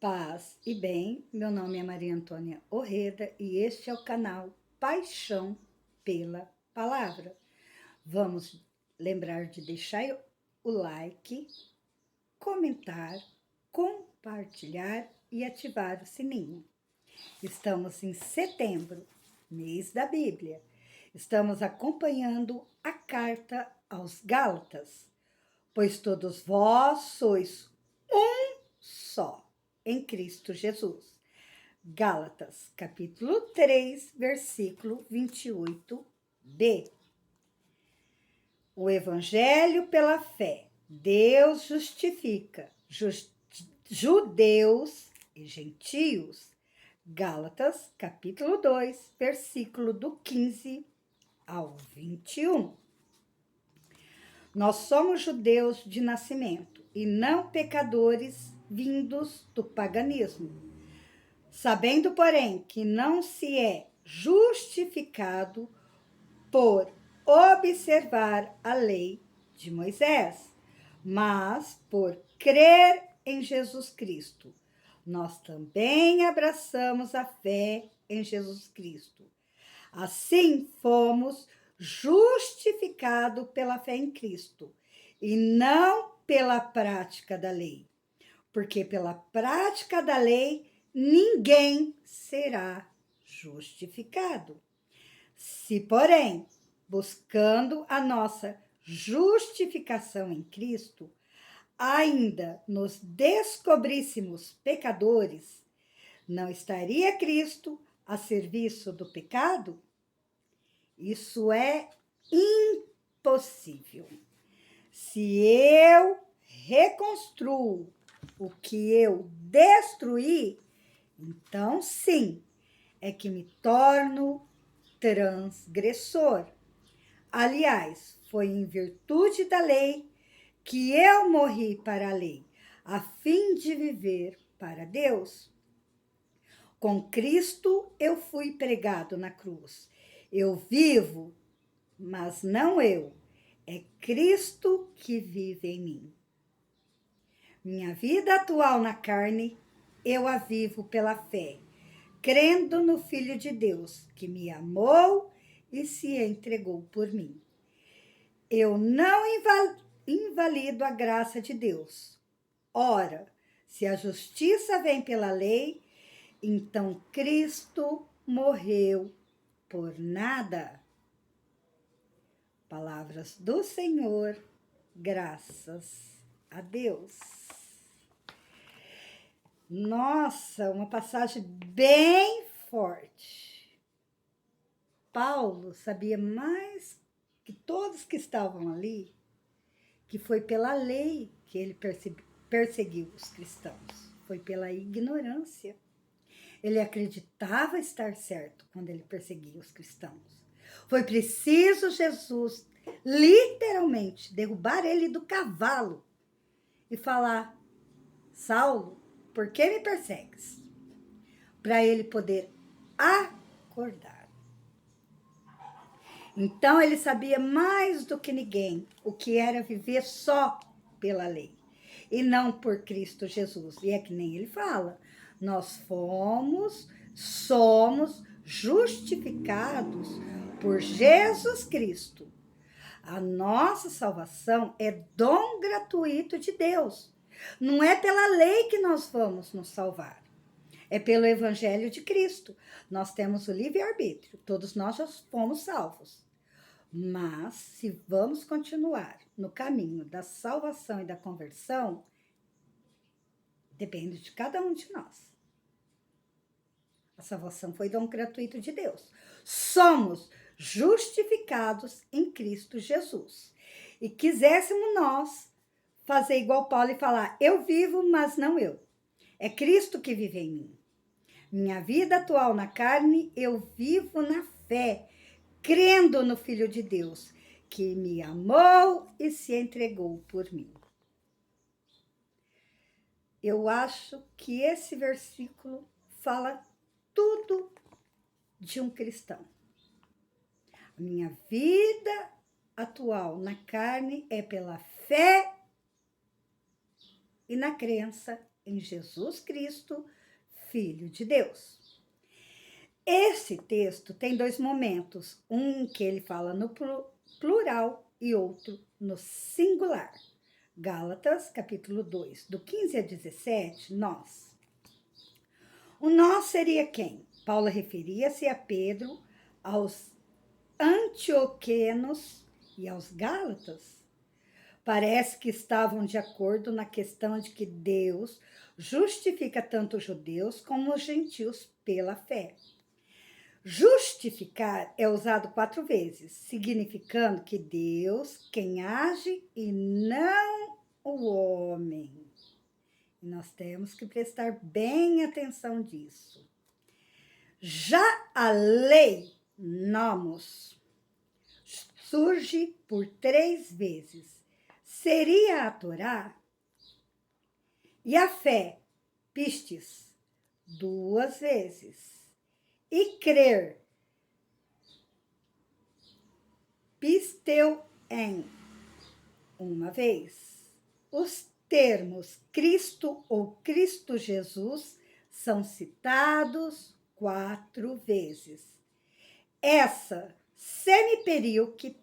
Paz e bem, meu nome é Maria Antônia Orreda e este é o canal Paixão pela Palavra. Vamos lembrar de deixar o like, comentar, compartilhar e ativar o sininho. Estamos em setembro, mês da Bíblia. Estamos acompanhando a carta aos Gálatas, pois todos vós sois um só em Cristo Jesus. Gálatas, capítulo 3, versículo 28b. O Evangelho pela fé. Deus justifica judeus e gentios. Gálatas, capítulo 2, versículo do 15 ao 21. Nós somos judeus de nascimento e não pecadores vindos do paganismo. Sabendo, porém, que não se é justificado por observar a lei de Moisés, mas por crer em Jesus Cristo. Nós também abraçamos a fé em Jesus Cristo. Assim fomos justificados pela fé em Cristo e não pela prática da lei, porque pela prática da lei ninguém será justificado. Se, porém, buscando a nossa justificação em Cristo, ainda nos descobríssemos pecadores, não estaria Cristo a serviço do pecado? Isso é impossível. Se eu reconstruo o que eu destruí, então sim, é que me torno transgressor. Aliás, foi em virtude da lei que eu morri para a lei, a fim de viver para Deus. Com Cristo eu fui pregado na cruz. Eu vivo, mas não eu. É Cristo que vive em mim. Minha vida atual na carne, eu a vivo pela fé, crendo no Filho de Deus, que me amou e se entregou por mim. Eu não invalido a graça de Deus. Ora, se a justiça vem pela lei, então Cristo morreu por nada. Palavras do Senhor, graças a Deus. Nossa, uma passagem bem forte. Paulo sabia mais que todos que estavam ali, que foi pela lei que ele perseguiu os cristãos. Foi pela ignorância. Ele acreditava estar certo quando ele perseguia os cristãos. Foi preciso Jesus, literalmente, derrubar ele do cavalo e falar: Saulo, por que me persegues? Para ele poder acordar. Então ele sabia mais do que ninguém o que era viver só pela lei e não por Cristo Jesus. E é que nem ele fala, nós somos justificados por Jesus Cristo. A nossa salvação é dom gratuito de Deus. Não é pela lei que nós vamos nos salvar. É pelo Evangelho de Cristo. Nós temos o livre-arbítrio. Todos nós já fomos salvos. Mas, se vamos continuar no caminho da salvação e da conversão, depende de cada um de nós. A salvação foi dom gratuito de Deus. Somos justificados em Cristo Jesus. E quiséssemos nós fazer igual Paulo e falar: eu vivo, mas não eu. É Cristo que vive em mim. Minha vida atual na carne, eu vivo na fé, crendo no Filho de Deus, que me amou e se entregou por mim. Eu acho que esse versículo fala tudo de um cristão. A minha vida atual na carne é pela fé e na crença em Jesus Cristo, Filho de Deus. Esse texto tem dois momentos, um que ele fala no plural e outro no singular. Gálatas, capítulo 2, do 15 a 17, nós. O nós seria quem? Paulo referia-se a Pedro, aos antioquenos e aos gálatas. Parece que estavam de acordo na questão de que Deus justifica tanto os judeus como os gentios pela fé. Justificar é usado 4 vezes, significando que Deus quem age e não o homem. E nós temos que prestar bem atenção disso. Já a lei, nomos, surge por 3 vezes. Seria a Torá e a fé, pistes, 2 vezes. E crer, pisteu em, 1 vez. Os termos Cristo ou Cristo Jesus são citados 4 vezes. Essa semiperícope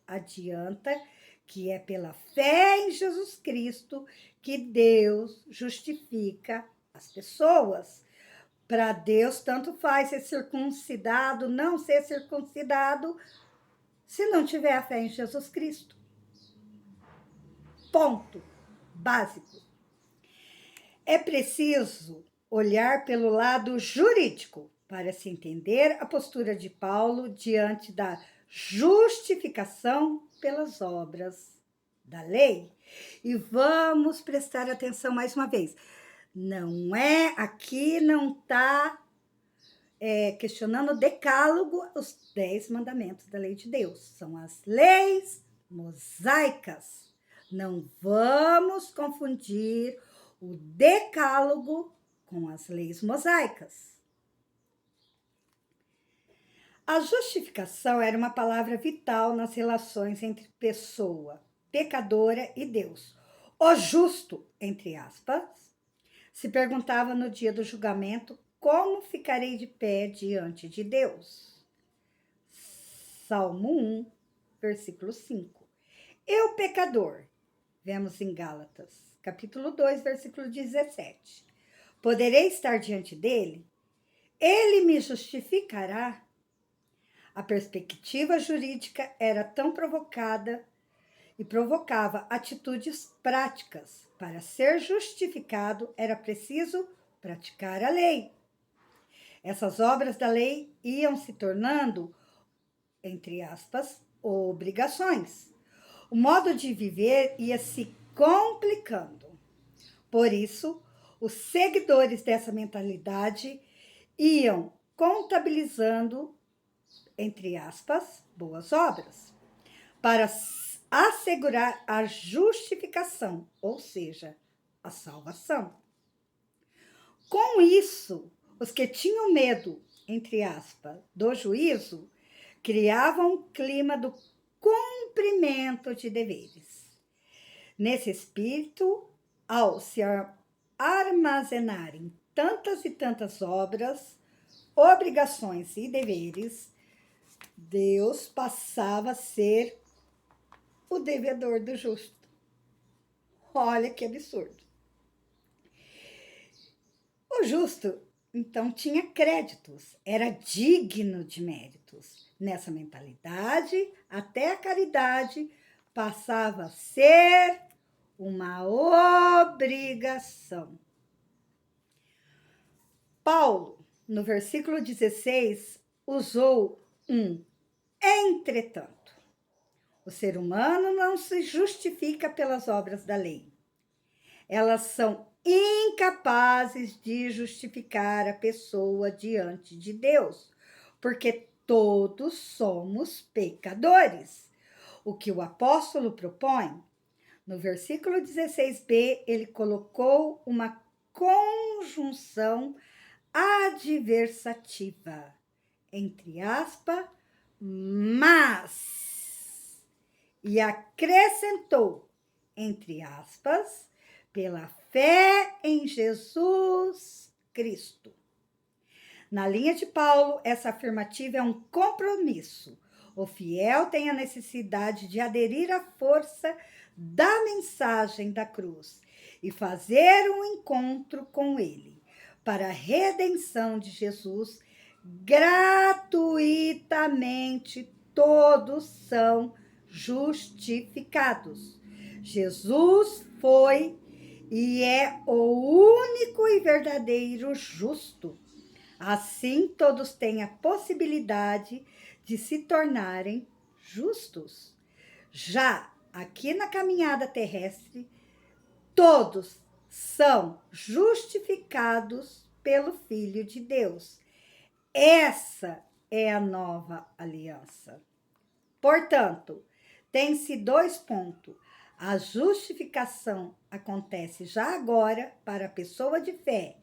adianta que é pela fé em Jesus Cristo que Deus justifica as pessoas. Para Deus, tanto faz ser circuncidado, não ser circuncidado, se não tiver a fé em Jesus Cristo. Ponto básico. É preciso olhar pelo lado jurídico para se entender a postura de Paulo diante da justificação pelas obras da lei. E vamos prestar atenção mais uma vez. Aqui não está questionando o decálogo, os 10 mandamentos da lei de Deus. São as leis mosaicas. Não vamos confundir o decálogo com as leis mosaicas. A justificação era uma palavra vital nas relações entre pessoa pecadora e Deus. O justo, entre aspas, se perguntava no dia do julgamento: como ficarei de pé diante de Deus? Salmo 1, versículo 5. Eu, pecador, vemos em Gálatas, capítulo 2, versículo 17. Poderei estar diante dele? Ele me justificará? A perspectiva jurídica era tão provocada e provocava atitudes práticas. Para ser justificado, era preciso praticar a lei. Essas obras da lei iam se tornando, entre aspas, obrigações. O modo de viver ia se complicando. Por isso, os seguidores dessa mentalidade iam contabilizando, entre aspas, boas obras, para assegurar a justificação, ou seja, a salvação. Com isso, os que tinham medo, entre aspas, do juízo, criavam um clima do cumprimento de deveres. Nesse espírito, ao se armazenarem tantas e tantas obras, obrigações e deveres, Deus passava a ser o devedor do justo. Olha que absurdo. O justo, então, tinha créditos, era digno de méritos. Nessa mentalidade, até a caridade passava a ser uma obrigação. Paulo, no versículo 16, usou um entretanto. O ser humano não se justifica pelas obras da lei. Elas são incapazes de justificar a pessoa diante de Deus, porque todos somos pecadores. O que o apóstolo propõe, no versículo 16b, ele colocou uma conjunção adversativa, entre aspas, mas. e acrescentou, entre aspas, pela fé em Jesus Cristo. Na linha de Paulo, essa afirmativa é um compromisso. O fiel tem a necessidade de aderir à força da mensagem da cruz e fazer um encontro com ele, para a redenção de Jesus. Gratuitamente todos são justificados. Jesus foi e é o único e verdadeiro justo. Assim, todos têm a possibilidade de se tornarem justos. Já aqui na caminhada terrestre, todos são justificados pelo Filho de Deus. Essa é a nova aliança. Portanto, tem-se 2 pontos. A justificação acontece já agora para a pessoa de fé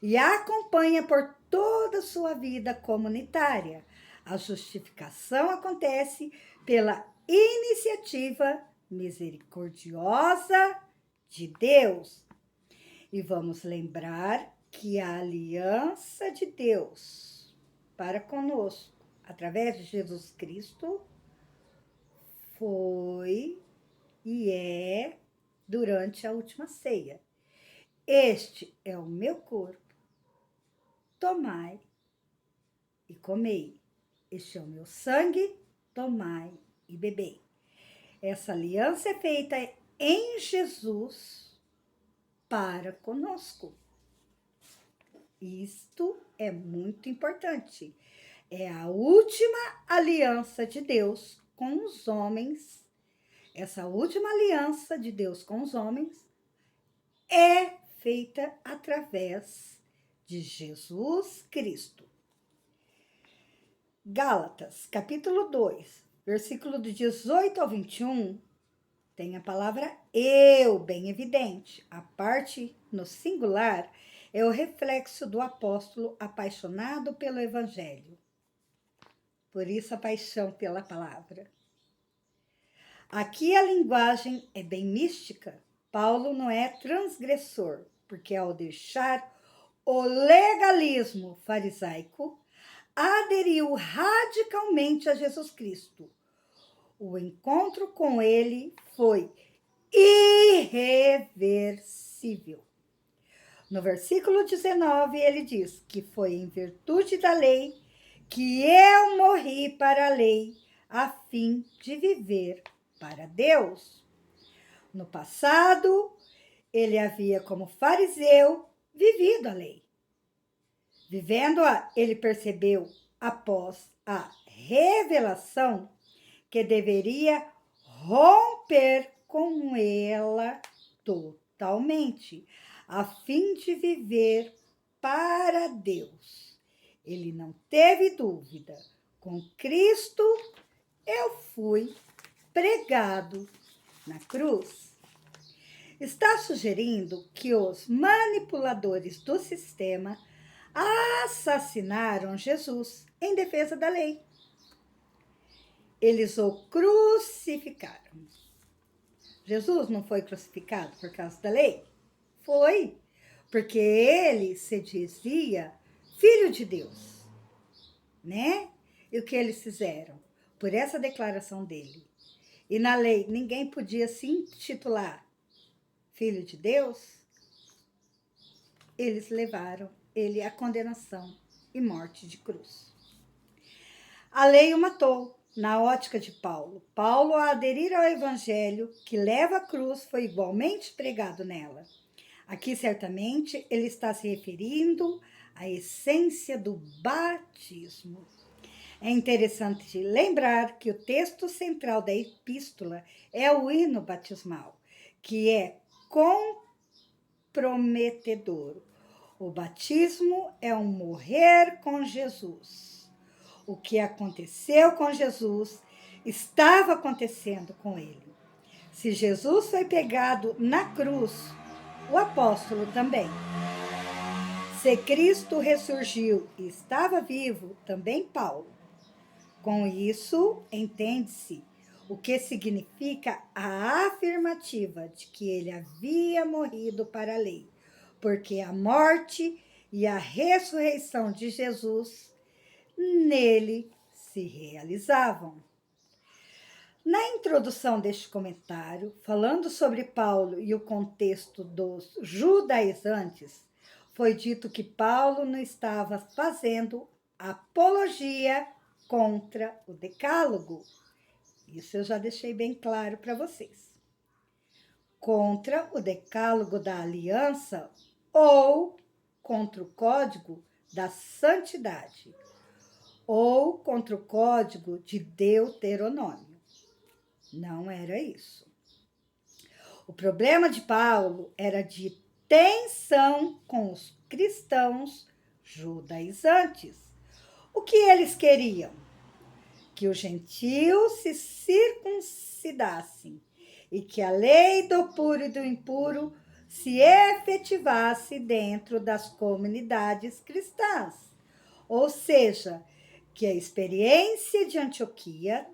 e a acompanha por toda a sua vida comunitária. A justificação acontece pela iniciativa misericordiosa de Deus. E vamos lembrar que a aliança de Deus para conosco, através de Jesus Cristo, foi e é durante a última ceia. Este é o meu corpo, tomai e comei. Este é o meu sangue, tomai e bebei. Essa aliança é feita em Jesus para conosco. Isto é muito importante. É a última aliança de Deus com os homens. Essa última aliança de Deus com os homens é feita através de Jesus Cristo. Gálatas, capítulo 2, versículo do 18 ao 21, tem a palavra eu, bem evidente. A parte no singular é o reflexo do apóstolo apaixonado pelo evangelho. Por isso a paixão pela palavra. Aqui a linguagem é bem mística. Paulo não é transgressor, porque ao deixar o legalismo farisaico, aderiu radicalmente a Jesus Cristo. O encontro com ele foi irreversível. No versículo 19, ele diz que foi em virtude da lei que eu morri para a lei, a fim de viver para Deus. No passado, ele havia, como fariseu, vivido a lei. Vivendo-a, ele percebeu, após a revelação, que deveria romper com ela totalmente, a fim de viver para Deus. Ele não teve dúvida. Com Cristo, eu fui pregado na cruz. Está sugerindo que os manipuladores do sistema assassinaram Jesus em defesa da lei. Eles o crucificaram. Jesus não foi crucificado por causa da lei? Foi, porque ele se dizia filho de Deus, né? E o que eles fizeram? Por essa declaração dele. E na lei, ninguém podia se intitular filho de Deus. Eles levaram ele à condenação e morte de cruz. A lei o matou. Na ótica de Paulo, ao aderir ao evangelho que leva a cruz, foi igualmente pregado nela. Aqui, certamente, ele está se referindo à essência do batismo. É interessante lembrar que o texto central da epístola é o hino batismal, que é comprometedor. O batismo é um morrer com Jesus. O que aconteceu com Jesus estava acontecendo com ele. Se Jesus foi pegado na cruz, o apóstolo também. Se Cristo ressurgiu e estava vivo, também Paulo. Com isso, entende-se, o que significa a afirmativa de que ele havia morrido para a lei, porque a morte e a ressurreição de Jesus nele se realizavam. Na introdução deste comentário, falando sobre Paulo e o contexto dos judaizantes, foi dito que Paulo não estava fazendo apologia contra o Decálogo. Isso eu já deixei bem claro para vocês. Contra o Decálogo da Aliança ou contra o Código da Santidade ou contra o Código de Deuteronômio. Não era isso. O problema de Paulo era de tensão com os cristãos judaizantes. O que eles queriam? Que os gentios se circuncidassem e que a lei do puro e do impuro se efetivasse dentro das comunidades cristãs. Ou seja, que a experiência de Antioquia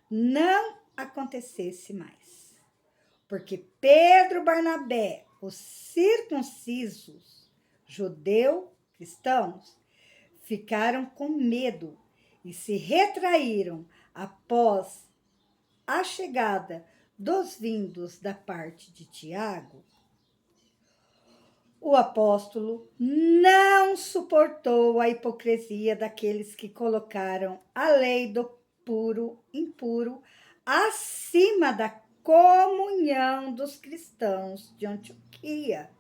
não acontecesse mais. Porque Pedro e Barnabé, os circuncisos, judeu-cristãos, ficaram com medo e se retraíram após a chegada dos vindos da parte de Tiago. O apóstolo não suportou a hipocrisia daqueles que colocaram a lei do puro impuro acima da comunhão dos cristãos de Antioquia.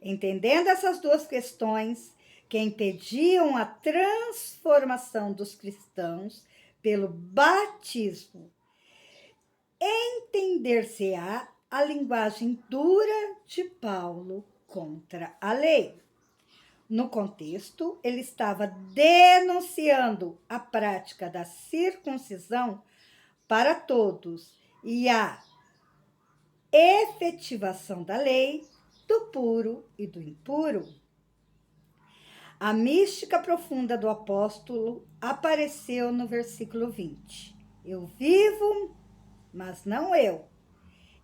Entendendo essas duas questões que impediam a transformação dos cristãos pelo batismo, entender-se-á a linguagem dura de Paulo contra a lei. No contexto, ele estava denunciando a prática da circuncisão para todos e a efetivação da lei do puro e do impuro. A mística profunda do apóstolo apareceu no versículo 20. Eu vivo, mas não eu.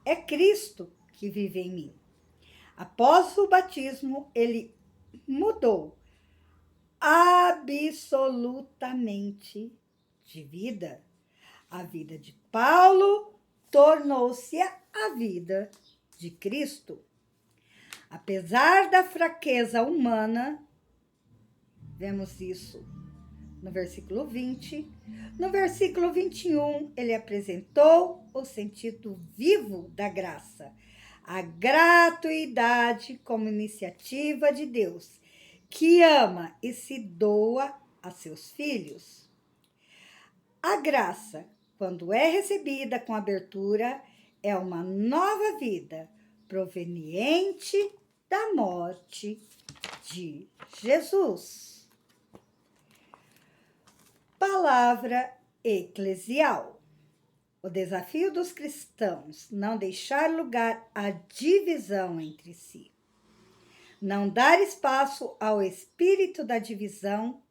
É Cristo que vive em mim. Após o batismo, ele mudou absolutamente de vida. A vida de Paulo tornou-se a vida de Cristo. Apesar da fraqueza humana, vemos isso no versículo 20. No versículo 21, ele apresentou o sentido vivo da graça, a gratuidade como iniciativa de Deus, que ama e se doa a seus filhos. A graça, quando é recebida com abertura, é uma nova vida proveniente da morte de Jesus. Palavra eclesial. O desafio dos cristãos não deixar lugar à divisão entre si. Não dar espaço ao espírito da divisão,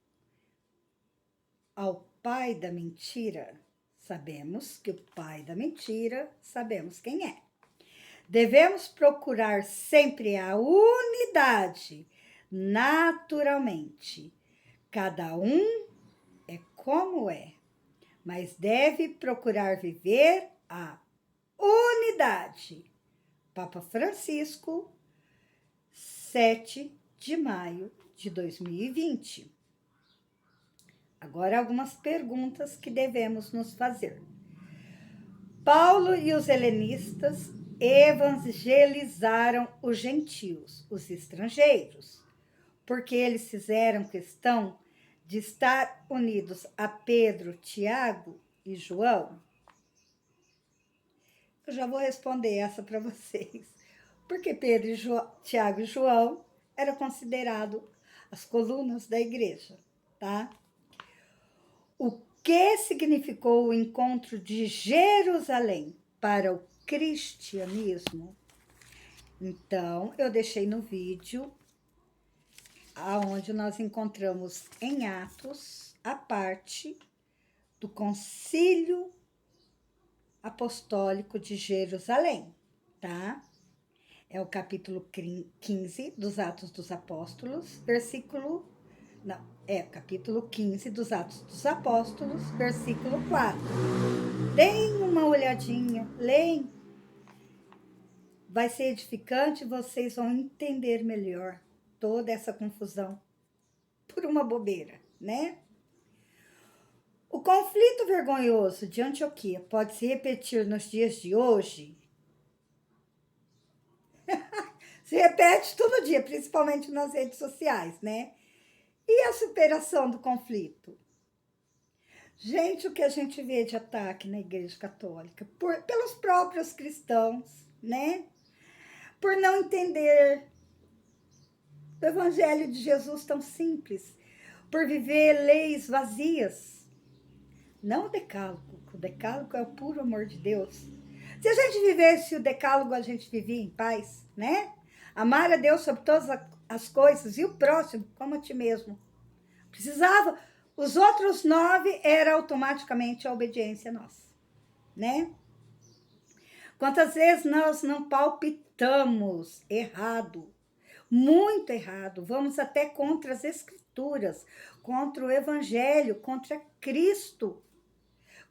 ao pai da mentira. Sabemos que o pai da mentira, sabemos quem é. Devemos procurar sempre a unidade, naturalmente. Cada um é como é, mas deve procurar viver a unidade. Papa Francisco, 7 de maio de 2020. Agora, algumas perguntas que devemos nos fazer. Paulo e os helenistas evangelizaram os gentios, os estrangeiros, porque eles fizeram questão de estar unidos a Pedro, Tiago e João? Eu já vou responder essa para vocês. Porque Pedro, Tiago e João eram considerados as colunas da igreja, tá? O que significou o encontro de Jerusalém para o cristianismo? Então, eu deixei no vídeo aonde nós encontramos em Atos a parte do Concílio Apostólico de Jerusalém, tá? É o capítulo 15 dos Atos dos Apóstolos, capítulo 15 dos Atos dos Apóstolos, versículo 4. Deem uma olhadinha, leem. Vai ser edificante, vocês vão entender melhor toda essa confusão por uma bobeira, né? O conflito vergonhoso de Antioquia pode se repetir nos dias de hoje? Se repete todo dia, principalmente nas redes sociais, né? E a superação do conflito? Gente, o que a gente vê de ataque na Igreja Católica pelos próprios cristãos, né? Por não entender o Evangelho de Jesus tão simples, por viver leis vazias. Não o decálogo. O decálogo é o puro amor de Deus. Se a gente vivesse o decálogo, a gente vivia em paz, né? Amar a Deus sobre todas as coisas e o próximo como a ti mesmo. Precisava. Os outros 9 era automaticamente a obediência nossa, né? Quantas vezes nós não palpitamos errado, muito errado, vamos até contra as Escrituras, contra o Evangelho, contra Cristo.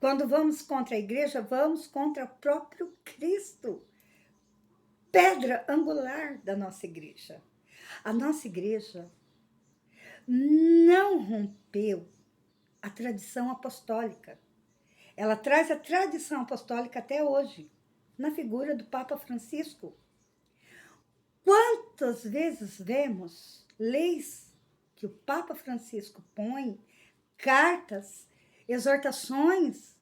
Quando vamos contra a igreja, vamos contra o próprio Cristo, pedra angular da nossa igreja. A nossa igreja não rompeu a tradição apostólica. Ela traz a tradição apostólica até hoje, na figura do Papa Francisco. Quantas vezes vemos leis que o Papa Francisco põe, cartas, exortações,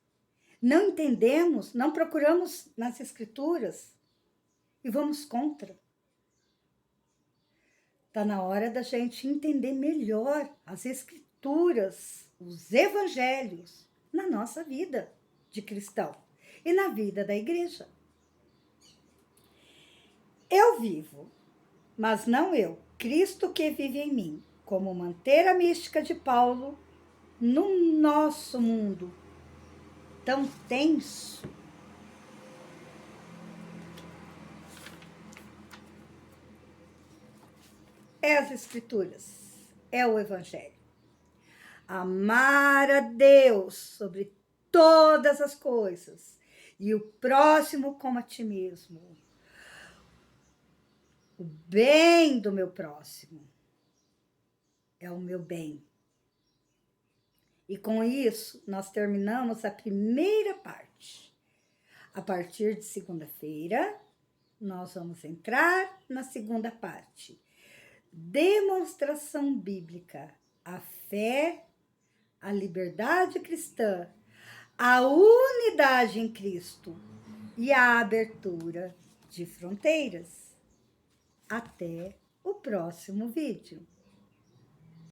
não entendemos, não procuramos nas Escrituras e vamos contra. Está na hora da gente entender melhor as Escrituras, os Evangelhos, na nossa vida de cristão e na vida da igreja. Eu vivo, mas não eu, Cristo que vive em mim. Como manter a mística de Paulo no nosso mundo tão tenso. É as Escrituras, é o Evangelho. Amar a Deus sobre todas as coisas e o próximo como a ti mesmo. O bem do meu próximo é o meu bem. E com isso, nós terminamos a primeira parte. A partir de segunda-feira, nós vamos entrar na segunda parte. Demonstração bíblica, a fé, a liberdade cristã, a unidade em Cristo e a abertura de fronteiras. Até o próximo vídeo.